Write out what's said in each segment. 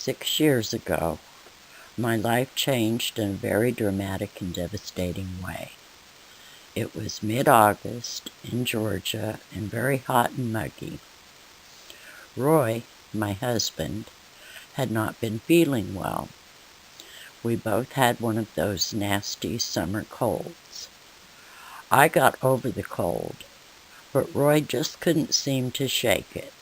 6 years ago, my life changed in a very dramatic and devastating way. It was mid-August in Georgia and very hot and muggy. Roy, my husband, had not been feeling well. We both had one of those nasty summer colds. I got over the cold, but Roy just couldn't seem to shake it.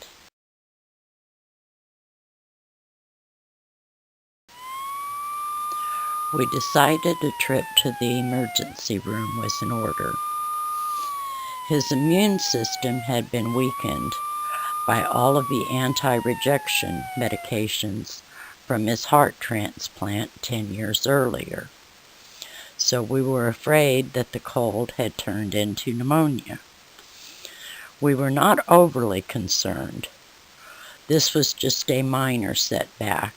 We decided a trip to the emergency room was in order. His immune system had been weakened by all of the anti-rejection medications from his heart transplant 10 years earlier. So we were afraid that the cold had turned into pneumonia. We were not overly concerned. This was just a minor setback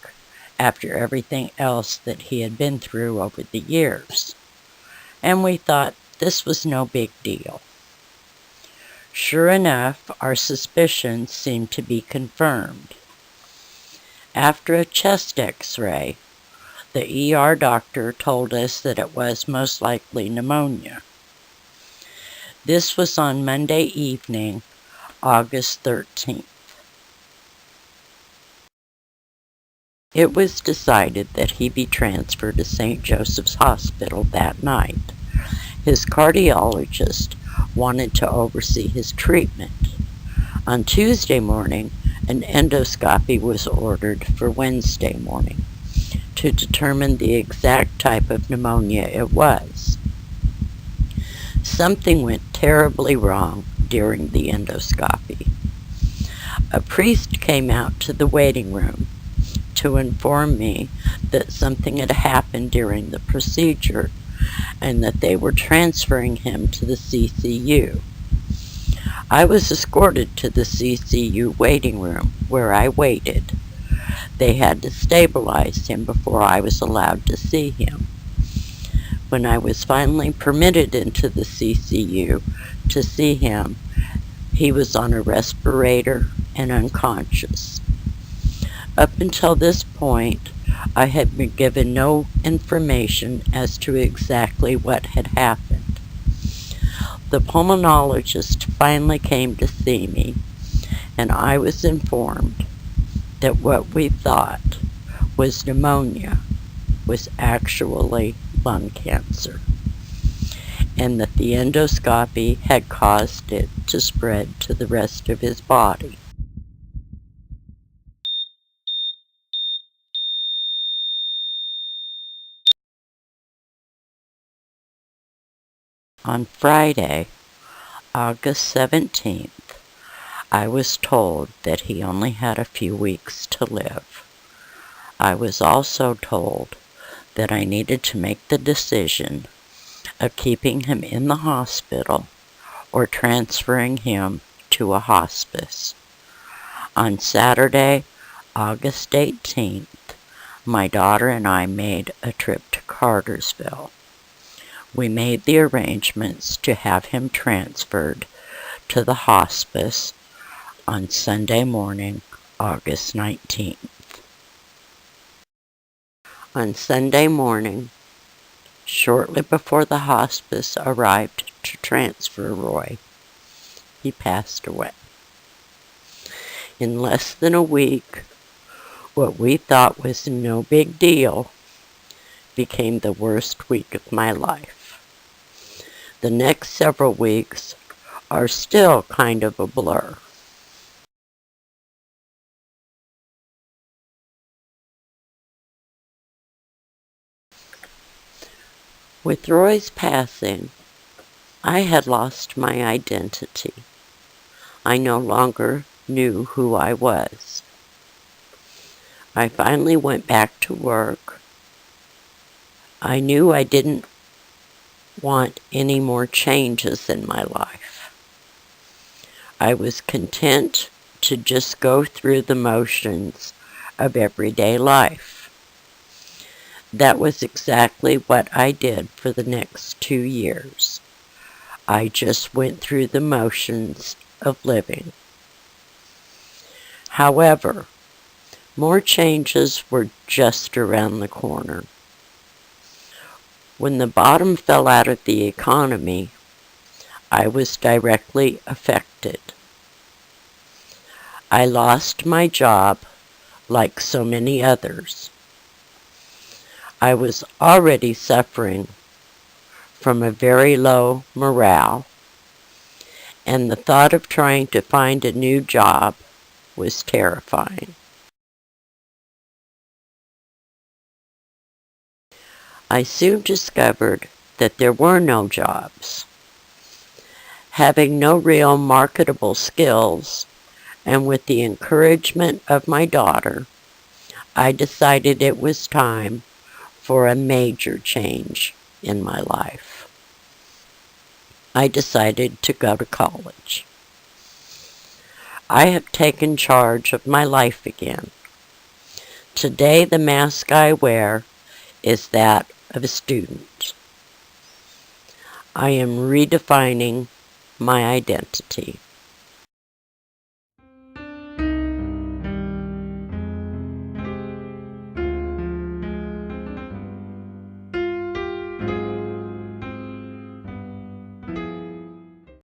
after everything else that he had been through over the years. And we thought this was no big deal. Sure enough, our suspicions seemed to be confirmed. After a chest x-ray, the ER doctor told us that it was most likely pneumonia. This was on Monday evening, August 13th. It was decided that he be transferred to St. Joseph's Hospital that night. His cardiologist wanted to oversee his treatment. On Tuesday morning, an endoscopy was ordered for Wednesday morning to determine the exact type of pneumonia it was. Something went terribly wrong during the endoscopy. A priest came out to the waiting room to inform me that something had happened during the procedure and that they were transferring him to the CCU. I was escorted to the CCU waiting room, where I waited. They had to stabilize him before I was allowed to see him. When I was finally permitted into the CCU to see him, he was on a respirator and unconscious. Up until this point, I had been given no information as to exactly what had happened. The pulmonologist finally came to see me, and I was informed that what we thought was pneumonia was actually lung cancer, and that the endoscopy had caused it to spread to the rest of his body. On Friday, August 17th, I was told that he only had a few weeks to live. I was also told that I needed to make the decision of keeping him in the hospital or transferring him to a hospice. On Saturday, August 18th, my daughter and I made a trip to Cartersville. We made the arrangements to have him transferred to the hospice on Sunday morning, August 19th. On Sunday morning, shortly before the hospice arrived to transfer Roy, he passed away. In less than a week, what we thought was no big deal became the worst week of my life. The next several weeks are still kind of a blur. With Roy's passing, I had lost my identity. I no longer knew who I was. I finally went back to work. I knew I didn't want any more changes in my life. I was content to just go through the motions of everyday life. That was exactly what I did for the next 2 years. I just went through the motions of living. However, More changes were just around the corner. When the bottom fell out of the economy, I was directly affected. I lost my job like so many others. I was already suffering from a very low morale, and the thought of trying to find a new job was terrifying. I soon discovered that there were no jobs. Having no real marketable skills, and with the encouragement of my daughter, I decided it was time for a major change in my life. I decided to go to college. I have taken charge of my life again. Today, the mask I wear is that of a student. I am redefining my identity.